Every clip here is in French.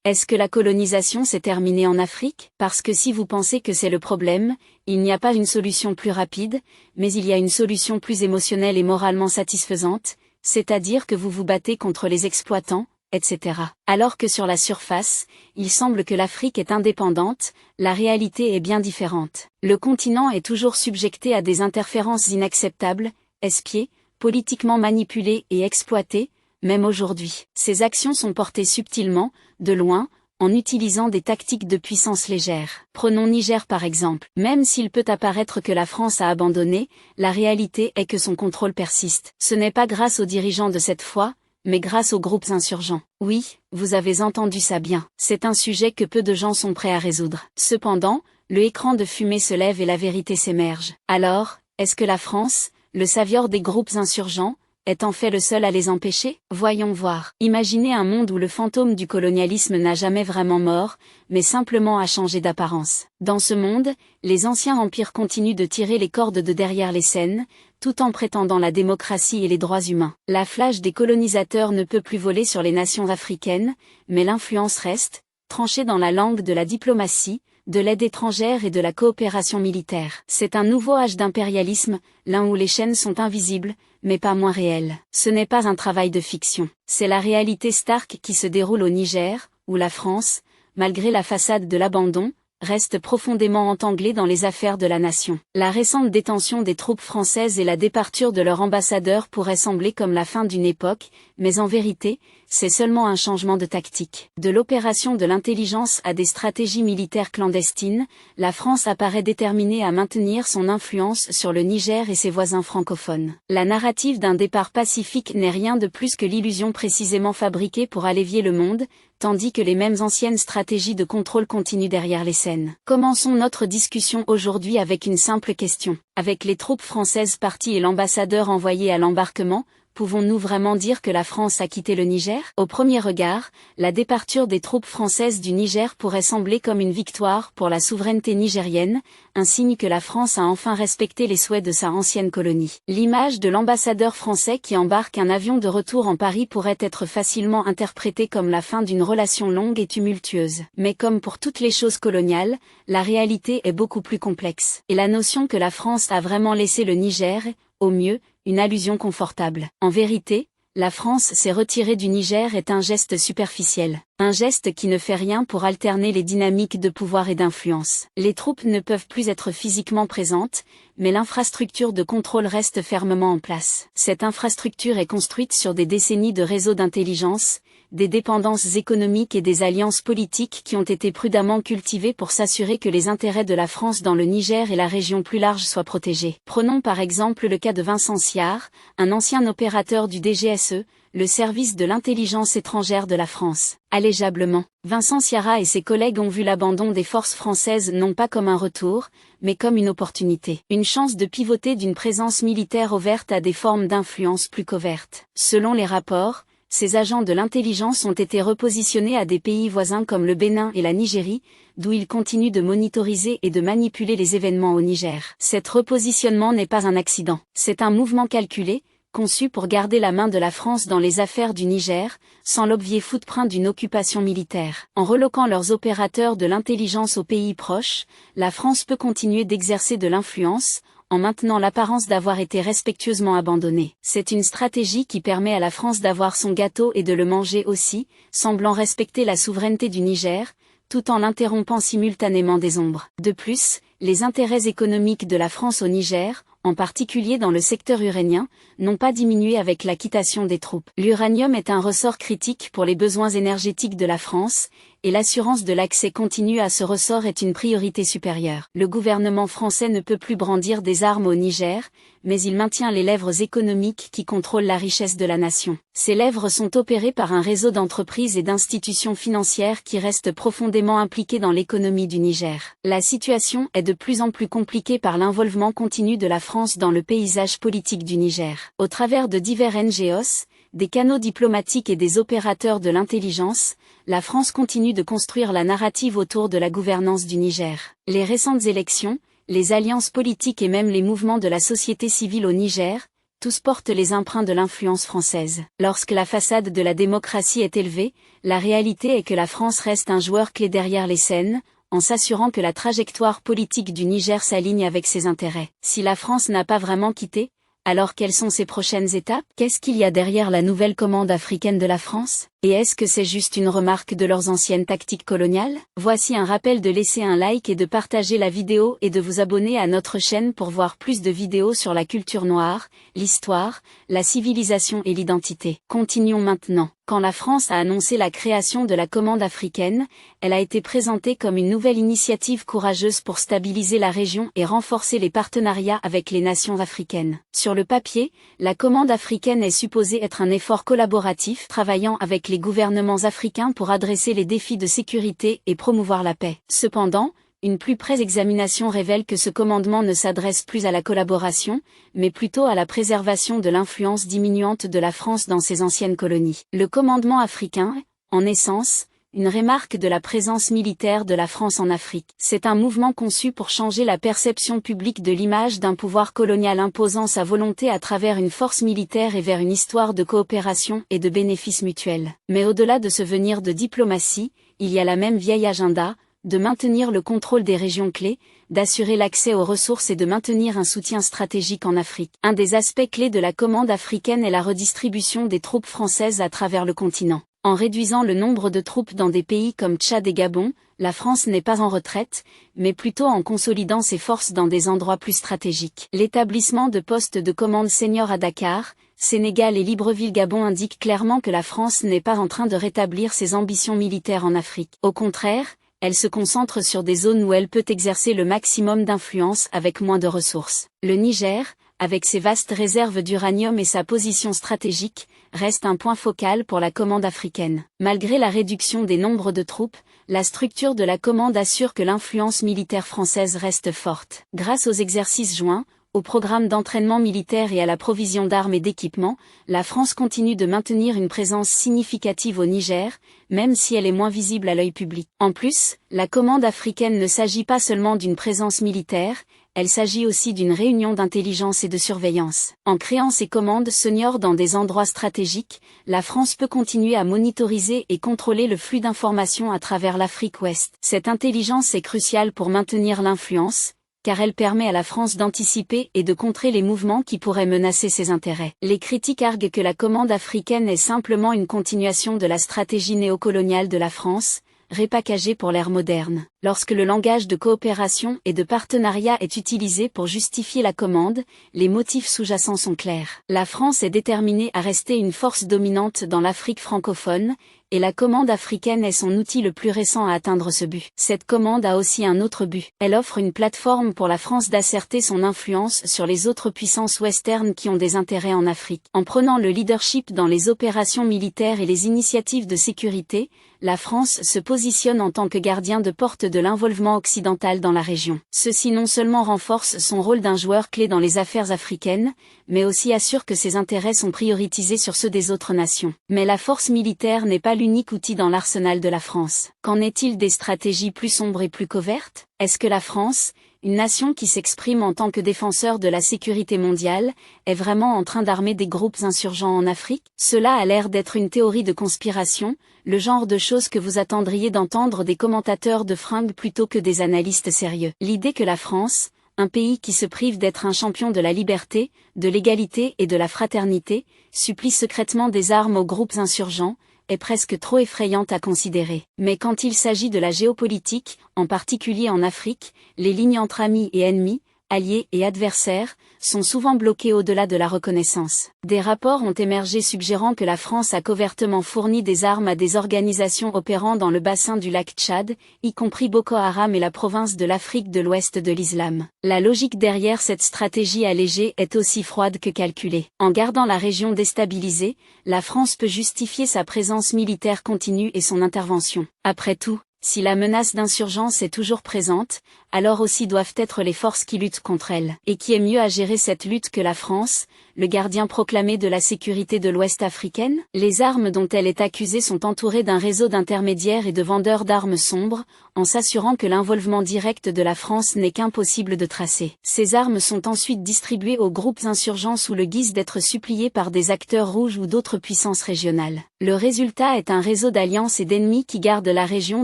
Est-ce que la colonisation s'est terminée en Afrique? Parce que si vous pensez que c'est le problème, il n'y a pas une solution plus rapide, mais il y a une solution plus émotionnelle et moralement satisfaisante, c'est-à-dire que vous vous battez contre les exploitants, etc. Alors que sur la surface, il semble que l'Afrique est indépendante, la réalité est bien différente. Le continent est toujours subjecté à des interférences inacceptables, espiées, politiquement manipulées et exploitées, même aujourd'hui. Ces actions sont portées subtilement, de loin, en utilisant des tactiques de puissance légère. Prenons Niger par exemple. Même s'il peut apparaître que la France a abandonné, la réalité est que son contrôle persiste. Ce n'est pas grâce aux dirigeants de cette fois, mais grâce aux groupes insurgents. Oui, vous avez entendu ça bien. C'est un sujet que peu de gens sont prêts à résoudre. Cependant, le écran de fumée se lève et la vérité s'émerge. Alors, est-ce que la France, le savior des groupes insurgents, est en fait le seul à les empêcher? Voyons voir. Imaginez un monde où le fantôme du colonialisme n'a jamais vraiment mort, mais simplement a changé d'apparence. Dans ce monde, les anciens empires continuent de tirer les cordes de derrière les scènes, tout en prétendant la démocratie et les droits humains. La flèche des colonisateurs ne peut plus voler sur les nations africaines, mais l'influence reste, tranchée dans la langue de la diplomatie, de l'aide étrangère et de la coopération militaire. C'est un nouveau âge d'impérialisme, l'un où les chaînes sont invisibles, mais pas moins réelles. Ce n'est pas un travail de fiction. C'est la réalité stark qui se déroule au Niger, où la France, malgré la façade de l'abandon, reste profondément entanglée dans les affaires de la nation. La récente détention des troupes françaises et la départure de leur ambassadeur pourraient sembler comme la fin d'une époque, mais en vérité, c'est seulement un changement de tactique. De l'opération de l'intelligence à des stratégies militaires clandestines, la France apparaît déterminée à maintenir son influence sur le Niger et ses voisins francophones. La narrative d'un départ pacifique n'est rien de plus que l'illusion précisément fabriquée pour allévier le monde, tandis que les mêmes anciennes stratégies de contrôle continuent derrière les scènes. Commençons notre discussion aujourd'hui avec une simple question. Avec les troupes françaises parties et l'ambassadeur envoyé à l'embarquement, pouvons-nous vraiment dire que la France a quitté le Niger? Au premier regard, la départure des troupes françaises du Niger pourrait sembler comme une victoire pour la souveraineté nigérienne, un signe que la France a enfin respecté les souhaits de sa ancienne colonie. L'image de l'ambassadeur français qui embarque un avion de retour en Paris pourrait être facilement interprétée comme la fin d'une relation longue et tumultueuse. Mais comme pour toutes les choses coloniales, la réalité est beaucoup plus complexe. Et la notion que la France a vraiment laissé le Niger est, au mieux, une allusion confortable. En vérité, la France s'est retirée du Niger est un geste superficiel, un geste qui ne fait rien pour alterner les dynamiques de pouvoir et d'influence. Les troupes ne peuvent plus être physiquement présentes, mais l'infrastructure de contrôle reste fermement en place. Cette infrastructure est construite sur des décennies de réseaux d'intelligence, des dépendances économiques et des alliances politiques qui ont été prudemment cultivées pour s'assurer que les intérêts de la France dans le Niger et la région plus large soient protégés. Prenons par exemple le cas de Vincent Siard, un ancien opérateur du DGSE, le service de l'intelligence étrangère de la France. Allégeablement, Vincent Siara et ses collègues ont vu l'abandon des forces françaises non pas comme un retour, mais comme une opportunité. Une chance de pivoter d'une présence militaire ouverte à des formes d'influence plus covertes. Selon les rapports, ces agents de l'intelligence ont été repositionnés à des pays voisins comme le Bénin et la Nigérie, d'où ils continuent de monitoriser et de manipuler les événements au Niger. Cet repositionnement n'est pas un accident, c'est un mouvement calculé, conçu pour garder la main de la France dans les affaires du Niger, sans l'obvier footprint d'une occupation militaire. En reloquant leurs opérateurs de l'intelligence aux pays proches, la France peut continuer d'exercer de l'influence, en maintenant l'apparence d'avoir été respectueusement abandonnée. C'est une stratégie qui permet à la France d'avoir son gâteau et de le manger aussi, semblant respecter la souveraineté du Niger, tout en l'interrompant simultanément des ombres. De plus, les intérêts économiques de la France au Niger, en particulier dans le secteur uranien, n'ont pas diminué avec la quittation des troupes. L'uranium est un ressort critique pour les besoins énergétiques de la France, et l'assurance de l'accès continu à ce ressort est une priorité supérieure. Le gouvernement français ne peut plus brandir des armes au Niger, mais il maintient les lèvres économiques qui contrôlent la richesse de la nation. Ces lèvres sont opérées par un réseau d'entreprises et d'institutions financières qui restent profondément impliquées dans l'économie du Niger. La situation est de plus en plus compliquée par l'involvement continu de la France dans le paysage politique du Niger. Au travers de divers NGOs, des canaux diplomatiques et des opérateurs de l'intelligence, la France continue de construire la narrative autour de la gouvernance du Niger. Les récentes élections, les alliances politiques et même les mouvements de la société civile au Niger, tous portent les empreintes de l'influence française. Lorsque la façade de la démocratie est élevée, la réalité est que la France reste un joueur clé derrière les scènes, en s'assurant que la trajectoire politique du Niger s'aligne avec ses intérêts. Si la France n'a pas vraiment quitté, alors quelles sont ses prochaines étapes? Qu'est-ce qu'il y a derrière la nouvelle commande africaine de la France? Et est-ce que c'est juste une remarque de leurs anciennes tactiques coloniales? Voici un rappel de laisser un like et de partager la vidéo et de vous abonner à notre chaîne pour voir plus de vidéos sur la culture noire, l'histoire, la civilisation et l'identité. Continuons maintenant. Quand la France a annoncé la création de la commande africaine, elle a été présentée comme une nouvelle initiative courageuse pour stabiliser la région et renforcer les partenariats avec les nations africaines. Sur le papier, la commande africaine est supposée être un effort collaboratif travaillant avec les gouvernements africains pour adresser les défis de sécurité et promouvoir la paix. Cependant, une plus près examination révèle que ce commandement ne s'adresse plus à la collaboration, mais plutôt à la préservation de l'influence diminuante de la France dans ses anciennes colonies. Le commandement africain est, en essence, une remarque de la présence militaire de la France en Afrique. C'est un mouvement conçu pour changer la perception publique de l'image d'un pouvoir colonial imposant sa volonté à travers une force militaire et vers une histoire de coopération et de bénéfices mutuels. Mais au-delà de ce venir de diplomatie, il y a la même vieille agenda, de maintenir le contrôle des régions clés, d'assurer l'accès aux ressources et de maintenir un soutien stratégique en Afrique. Un des aspects clés de la commande africaine est la redistribution des troupes françaises à travers le continent. En réduisant le nombre de troupes dans des pays comme Tchad et Gabon, la France n'est pas en retraite, mais plutôt en consolidant ses forces dans des endroits plus stratégiques. L'établissement de postes de commande seniors à Dakar, Sénégal et Libreville-Gabon indique clairement que la France n'est pas en train de rétablir ses ambitions militaires en Afrique. Au contraire, elle se concentre sur des zones où elle peut exercer le maximum d'influence avec moins de ressources. Le Niger, avec ses vastes réserves d'uranium et sa position stratégique, reste un point focal pour la commande africaine. Malgré la réduction des nombres de troupes, la structure de la commande assure que l'influence militaire française reste forte. Grâce aux exercices joints, au programme d'entraînement militaire et à la provision d'armes et d'équipements, la France continue de maintenir une présence significative au Niger, même si elle est moins visible à l'œil public. En plus, la commande africaine ne s'agit pas seulement d'une présence militaire, elle s'agit aussi d'une réunion d'intelligence et de surveillance. En créant ces commandes seniors dans des endroits stratégiques, la France peut continuer à monitoriser et contrôler le flux d'informations à travers l'Afrique ouest. Cette intelligence est cruciale pour maintenir l'influence, car elle permet à la France d'anticiper et de contrer les mouvements qui pourraient menacer ses intérêts. Les critiques arguent que la commande africaine est simplement une continuation de la stratégie néocoloniale de la France, repackagée pour l'ère moderne. Lorsque le langage de coopération et de partenariat est utilisé pour justifier la commande, les motifs sous-jacents sont clairs. La France est déterminée à rester une force dominante dans l'Afrique francophone, et la commande africaine est son outil le plus récent à atteindre ce but. Cette commande a aussi un autre but. Elle offre une plateforme pour la France d'asserter son influence sur les autres puissances westernes qui ont des intérêts en Afrique. En prenant le leadership dans les opérations militaires et les initiatives de sécurité, la France se positionne en tant que gardien de porte de l'involvement occidental dans la région. Ceci non seulement renforce son rôle d'un joueur clé dans les affaires africaines, mais aussi assure que ses intérêts sont prioritisés sur ceux des autres nations. Mais la force militaire n'est pas l'unique outil dans l'arsenal de la France. Qu'en est-il des stratégies plus sombres et plus covertes? Est-ce que la France, une nation qui s'exprime en tant que défenseur de la sécurité mondiale, est vraiment en train d'armer des groupes insurgents en Afrique? Cela a l'air d'être une théorie de conspiration, le genre de choses que vous attendriez d'entendre des commentateurs de fringues plutôt que des analystes sérieux. L'idée que la France, un pays qui se prive d'être un champion de la liberté, de l'égalité et de la fraternité, supplie secrètement des armes aux groupes insurgents, est presque trop effrayante à considérer. Mais quand il s'agit de la géopolitique, en particulier en Afrique, les lignes entre amis et ennemis, alliés et adversaires, sont souvent bloquées au-delà de la reconnaissance. Des rapports ont émergé suggérant que la France a covertement fourni des armes à des organisations opérant dans le bassin du lac Tchad, y compris Boko Haram et la province de l'Afrique de l'Ouest de l'Islam. La logique derrière cette stratégie allégée est aussi froide que calculée. En gardant la région déstabilisée, la France peut justifier sa présence militaire continue et son intervention. Après tout, si la menace d'insurgence est toujours présente, alors aussi doivent être les forces qui luttent contre elles. Et qui est mieux à gérer cette lutte que la France, le gardien proclamé de la sécurité de l'Ouest africaine? Les armes dont elle est accusée sont entourées d'un réseau d'intermédiaires et de vendeurs d'armes sombres, en s'assurant que l'involvement direct de la France n'est qu'impossible de tracer. Ces armes sont ensuite distribuées aux groupes insurgents sous le guise d'être suppliés par des acteurs rouges ou d'autres puissances régionales. Le résultat est un réseau d'alliances et d'ennemis qui garde la région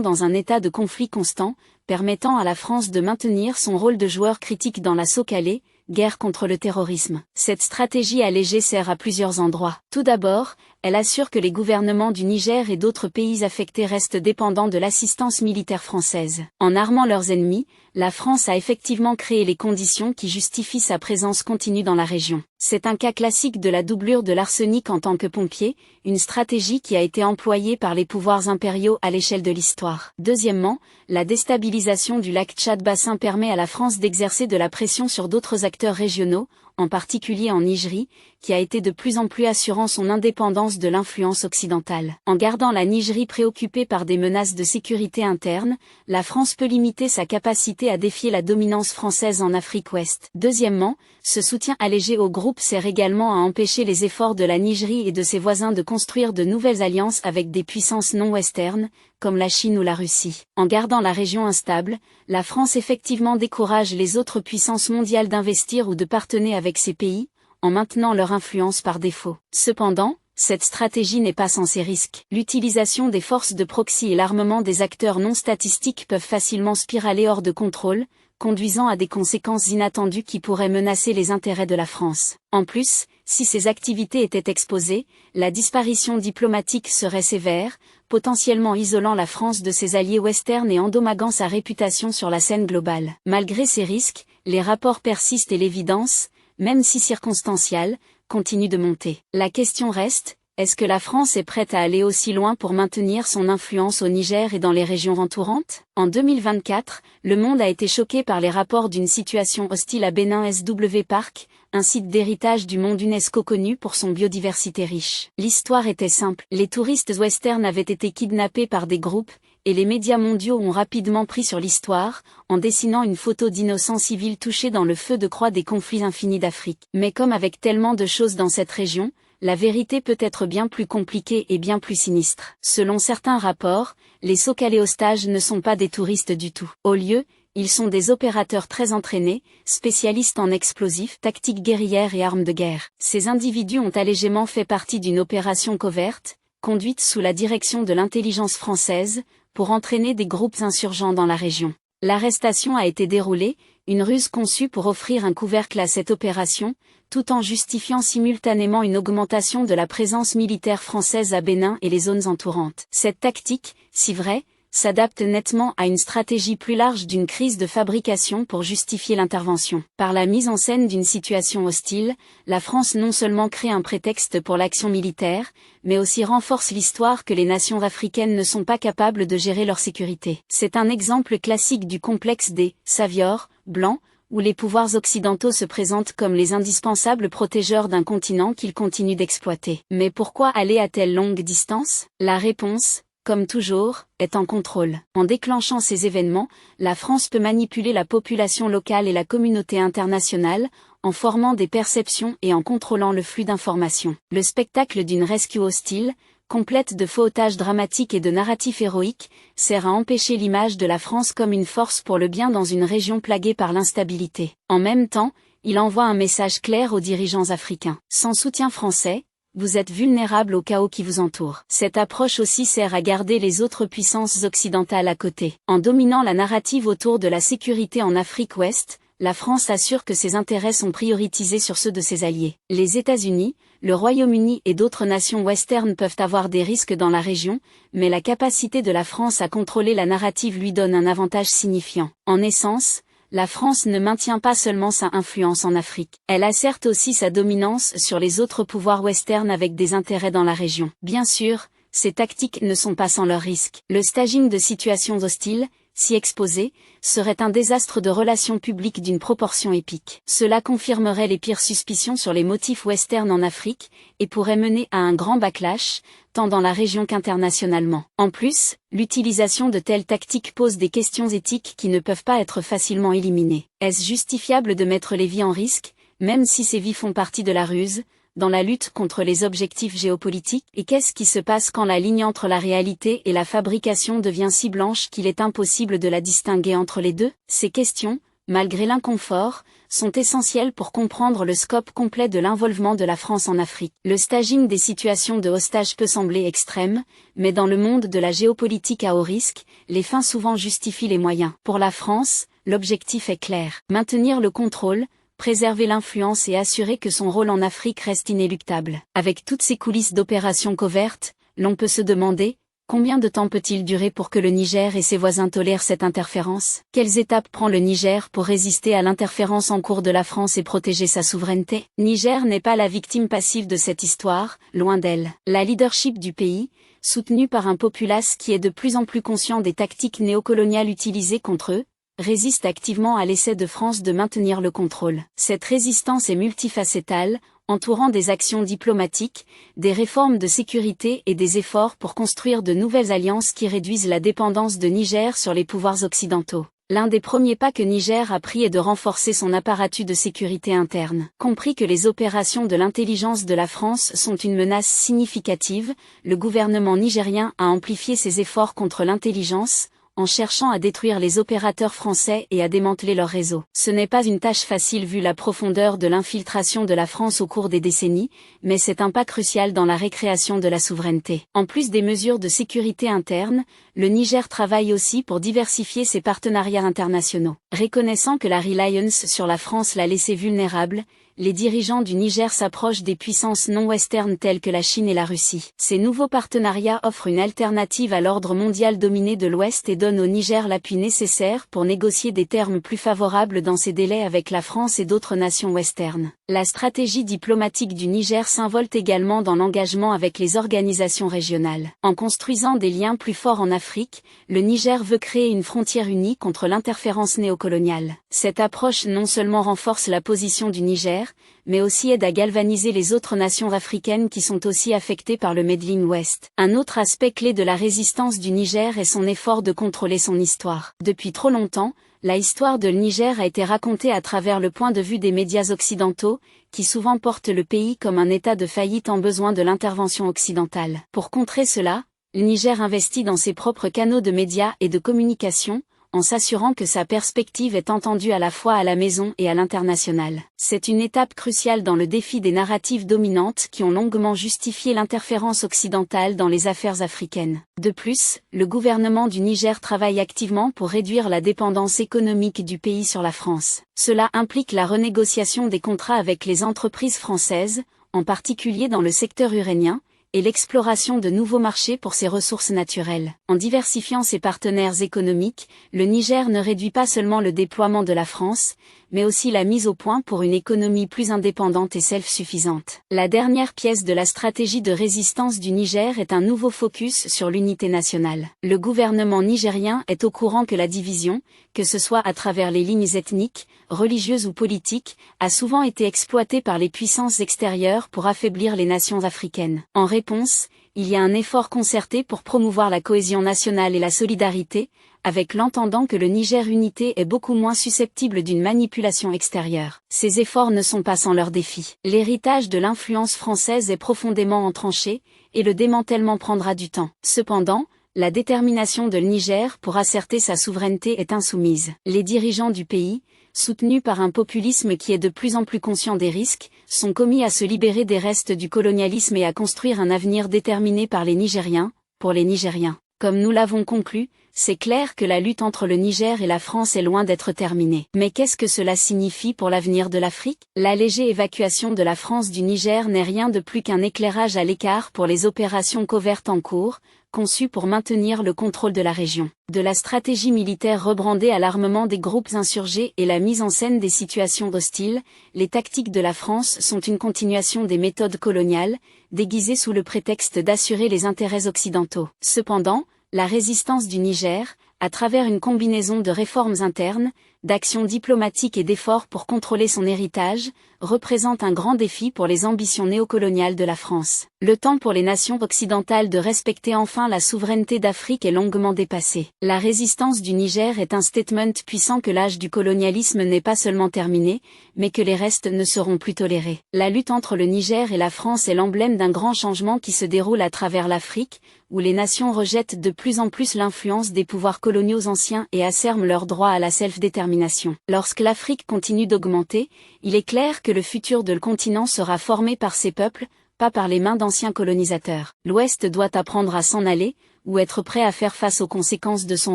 dans un état de conflit constant, permettant à la France de maintenir son rôle de joueur critique dans l'assaut calé, guerre contre le terrorisme. Cette stratégie allégée sert à plusieurs endroits. Tout d'abord, elle assure que les gouvernements du Niger et d'autres pays affectés restent dépendants de l'assistance militaire française. En armant leurs ennemis, la France a effectivement créé les conditions qui justifient sa présence continue dans la région. C'est un cas classique de la doublure de l'arsenic en tant que pompier, une stratégie qui a été employée par les pouvoirs impériaux à l'échelle de l'histoire. Deuxièmement, la déstabilisation du lac Tchad-Bassin permet à la France d'exercer de la pression sur d'autres acteurs régionaux, en particulier en Nigerie, qui a été de plus en plus assurant son indépendance de l'influence occidentale. En gardant la Nigerie préoccupée par des menaces de sécurité interne, la France peut limiter sa capacité à défier la dominance française en Afrique ouest. Deuxièmement, ce soutien allégé au groupe sert également à empêcher les efforts de la Nigerie et de ses voisins de construire de nouvelles alliances avec des puissances non westernes, comme la Chine ou la Russie. En gardant la région instable, la France effectivement décourage les autres puissances mondiales d'investir ou de partenaire avec ces pays, en maintenant leur influence par défaut. Cependant, cette stratégie n'est pas sans ses risques. L'utilisation des forces de proxy et l'armement des acteurs non statistiques peuvent facilement spiraler hors de contrôle, conduisant à des conséquences inattendues qui pourraient menacer les intérêts de la France. En plus, si ces activités étaient exposées, la disparition diplomatique serait sévère, potentiellement isolant la France de ses alliés westerns et endommagant sa réputation sur la scène globale. Malgré ces risques, les rapports persistent et l'évidence, même si circonstancielle, continue de monter. La question reste, est-ce que la France est prête à aller aussi loin pour maintenir son influence au Niger et dans les régions entourantes? En 2024, le monde a été choqué par les rapports d'une situation hostile à Bénin SW Park, un site d'héritage du monde UNESCO connu pour son biodiversité riche. L'histoire était simple, les touristes westerns avaient été kidnappés par des groupes, et les médias mondiaux ont rapidement pris sur l'histoire, en dessinant une photo d'innocents civils touchés dans le feu de croix des conflits infinis d'Afrique. Mais comme avec tellement de choses dans cette région, la vérité peut être bien plus compliquée et bien plus sinistre. Selon certains rapports, les Socalais ostages ne sont pas des touristes du tout. Au lieu, ils sont des opérateurs très entraînés, spécialistes en explosifs, tactiques guerrières et armes de guerre. Ces individus ont allégeusement fait partie d'une opération coverte, conduite sous la direction de l'intelligence française, pour entraîner des groupes insurgents dans la région. L'arrestation a été déroulée, une ruse conçue pour offrir un couvercle à cette opération, tout en justifiant simultanément une augmentation de la présence militaire française à Bénin et les zones entourantes. Cette tactique, si vraie, s'adapte nettement à une stratégie plus large d'une crise de fabrication pour justifier l'intervention. Par la mise en scène d'une situation hostile, la France non seulement crée un prétexte pour l'action militaire, mais aussi renforce l'histoire que les nations africaines ne sont pas capables de gérer leur sécurité. C'est un exemple classique du complexe des « saviors » blancs, où les pouvoirs occidentaux se présentent comme les indispensables protégeurs d'un continent qu'ils continuent d'exploiter. Mais pourquoi aller à telle longue distance? La réponse, comme toujours, est en contrôle. En déclenchant ces événements, la France peut manipuler la population locale et la communauté internationale, en formant des perceptions et en contrôlant le flux d'informations. Le spectacle d'une rescue hostile, complète de faux otages dramatiques et de narratifs héroïques, sert à empêcher l'image de la France comme une force pour le bien dans une région plaguée par l'instabilité. En même temps, il envoie un message clair aux dirigeants africains. Sans soutien français, vous êtes vulnérable au chaos qui vous entoure. Cette approche aussi sert à garder les autres puissances occidentales à côté. En dominant la narrative autour de la sécurité en Afrique ouest, la France assure que ses intérêts sont prioritisés sur ceux de ses alliés. Les États-Unis, le Royaume-Uni et d'autres nations westernes peuvent avoir des risques dans la région, mais la capacité de la France à contrôler la narrative lui donne un avantage signifiant. En essence, la France ne maintient pas seulement sa influence en Afrique, elle asserte aussi sa dominance sur les autres pouvoirs westerns avec des intérêts dans la région. Bien sûr, ces tactiques ne sont pas sans leurs risques. Le staging de situations hostiles, si exposé, serait un désastre de relations publiques d'une proportion épique. Cela confirmerait les pires suspicions sur les motifs westerns en Afrique, et pourrait mener à un grand backlash, tant dans la région qu'internationalement. En plus, l'utilisation de telles tactiques pose des questions éthiques qui ne peuvent pas être facilement éliminées. Est-ce justifiable de mettre les vies en risque, même si ces vies font partie de la ruse, dans la lutte contre les objectifs géopolitiques? Et qu'est-ce qui se passe quand la ligne entre la réalité et la fabrication devient si blanche qu'il est impossible de la distinguer entre les deux? Ces questions, malgré l'inconfort, sont essentielles pour comprendre le scope complet de l'involvement de la France en Afrique. Le staging des situations de hostage peut sembler extrême, mais dans le monde de la géopolitique à haut risque, les fins souvent justifient les moyens. Pour la France, l'objectif est clair: maintenir le contrôle, préserver l'influence et assurer que son rôle en Afrique reste inéluctable. Avec toutes ces coulisses d'opérations covertes, l'on peut se demander, combien de temps peut-il durer pour que le Niger et ses voisins tolèrent cette interférence? Quelles étapes prend le Niger pour résister à l'interférence en cours de la France et protéger sa souveraineté? Niger n'est pas la victime passive de cette histoire, loin d'elle. La leadership du pays, soutenue par un populace qui est de plus en plus conscient des tactiques néocoloniales utilisées contre eux, résiste activement à l'essai de France de maintenir le contrôle. Cette résistance est multifacétale, entourant des actions diplomatiques, des réformes de sécurité et des efforts pour construire de nouvelles alliances qui réduisent la dépendance de Niger sur les pouvoirs occidentaux. L'un des premiers pas que Niger a pris est de renforcer son apparatus de sécurité interne. Compris que les opérations de l'intelligence de la France sont une menace significative, le gouvernement nigérien a amplifié ses efforts contre l'intelligence, en cherchant à détruire les opérateurs français et à démanteler leur réseau. Ce n'est pas une tâche facile vu la profondeur de l'infiltration de la France au cours des décennies, mais c'est un pas crucial dans la récréation de la souveraineté. En plus des mesures de sécurité interne, le Niger travaille aussi pour diversifier ses partenariats internationaux. Reconnaissant que la reliance sur la France l'a laissé vulnérable, les dirigeants du Niger s'approchent des puissances non-westernes telles que la Chine et la Russie. Ces nouveaux partenariats offrent une alternative à l'ordre mondial dominé de l'Ouest et donnent au Niger l'appui nécessaire pour négocier des termes plus favorables dans ses délais avec la France et d'autres nations westernes. La stratégie diplomatique du Niger s'involte également dans l'engagement avec les organisations régionales. En construisant des liens plus forts en Afrique, le Niger veut créer une frontière unie contre l'interférence néocoloniale. Cette approche non seulement renforce la position du Niger, mais aussi aide à galvaniser les autres nations africaines qui sont aussi affectées par le Made in West. Un autre aspect clé de la résistance du Niger est son effort de contrôler son histoire. Depuis trop longtemps, la histoire de Niger a été racontée à travers le point de vue des médias occidentaux, qui souvent portent le pays comme un état de faillite en besoin de l'intervention occidentale. Pour contrer cela, le Niger investit dans ses propres canaux de médias et de communication, en s'assurant que sa perspective est entendue à la fois à la maison et à l'international. C'est une étape cruciale dans le défi des narratives dominantes qui ont longuement justifié l'interférence occidentale dans les affaires africaines. De plus, le gouvernement du Niger travaille activement pour réduire la dépendance économique du pays sur la France. Cela implique la renégociation des contrats avec les entreprises françaises, en particulier dans le secteur uranien, et l'exploration de nouveaux marchés pour ses ressources naturelles. En diversifiant ses partenaires économiques, le Niger ne réduit pas seulement le déploiement de la France, mais aussi la mise au point pour une économie plus indépendante et self-suffisante. La dernière pièce de la stratégie de résistance du Niger est un nouveau focus sur l'unité nationale. Le gouvernement nigérien est au courant que la division, que ce soit à travers les lignes ethniques, religieuses ou politiques, a souvent été exploitée par les puissances extérieures pour affaiblir les nations africaines. En réponse, il y a un effort concerté pour promouvoir la cohésion nationale et la solidarité, avec l'entendant que le Niger unité est beaucoup moins susceptible d'une manipulation extérieure. Ces efforts ne sont pas sans leurs défis. L'héritage de l'influence française est profondément entranché, et le démantèlement prendra du temps. Cependant, la détermination de le Niger pour asserter sa souveraineté est insoumise. Les dirigeants du pays, soutenus par un populisme qui est de plus en plus conscient des risques, sont commis à se libérer des restes du colonialisme et à construire un avenir déterminé par les Nigériens, pour les Nigériens. Comme nous l'avons conclu, c'est clair que la lutte entre le Niger et la France est loin d'être terminée. Mais qu'est-ce que cela signifie pour l'avenir de l'Afrique? L'allégée évacuation de la France du Niger n'est rien de plus qu'un éclairage à l'écart pour les opérations covertes en cours, conçues pour maintenir le contrôle de la région. De la stratégie militaire rebrandée à l'armement des groupes insurgés et la mise en scène des situations hostiles, les tactiques de la France sont une continuation des méthodes coloniales, déguisées sous le prétexte d'assurer les intérêts occidentaux. Cependant, la résistance du Niger, à travers une combinaison de réformes internes, d'actions diplomatiques et d'efforts pour contrôler son héritage, représente un grand défi pour les ambitions néocoloniales de la France. Le temps pour les nations occidentales de respecter enfin la souveraineté d'Afrique est longuement dépassé. La résistance du Niger est un statement puissant que l'âge du colonialisme n'est pas seulement terminé, mais que les restes ne seront plus tolérés. La lutte entre le Niger et la France est l'emblème d'un grand changement qui se déroule à travers l'Afrique, où les nations rejettent de plus en plus l'influence des pouvoirs coloniaux anciens et asserment leur droit à la self-détermination. Lorsque l'Afrique continue d'augmenter, il est clair que le futur de le continent sera formé par ces peuples, pas par les mains d'anciens colonisateurs. L'Ouest doit apprendre à s'en aller, ou être prêt à faire face aux conséquences de son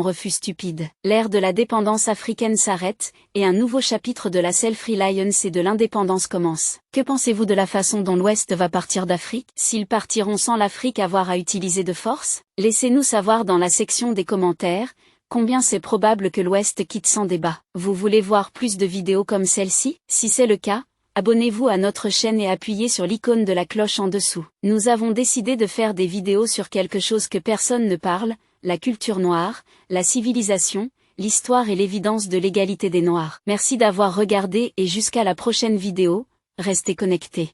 refus stupide. L'ère de la dépendance africaine s'arrête, et un nouveau chapitre de la self-reliance et de l'indépendance commence. Que pensez-vous de la façon dont l'Ouest va partir d'Afrique? S'ils partiront sans l'Afrique avoir à utiliser de force? Laissez-nous savoir dans la section des commentaires, combien c'est probable que l'Ouest quitte sans débat. Vous voulez voir plus de vidéos comme celle-ci? Si c'est le cas, abonnez-vous à notre chaîne et appuyez sur l'icône de la cloche en dessous. Nous avons décidé de faire des vidéos sur quelque chose que personne ne parle, la culture noire, la civilisation, l'histoire et l'évidence de l'égalité des Noirs. Merci d'avoir regardé et jusqu'à la prochaine vidéo, restez connectés.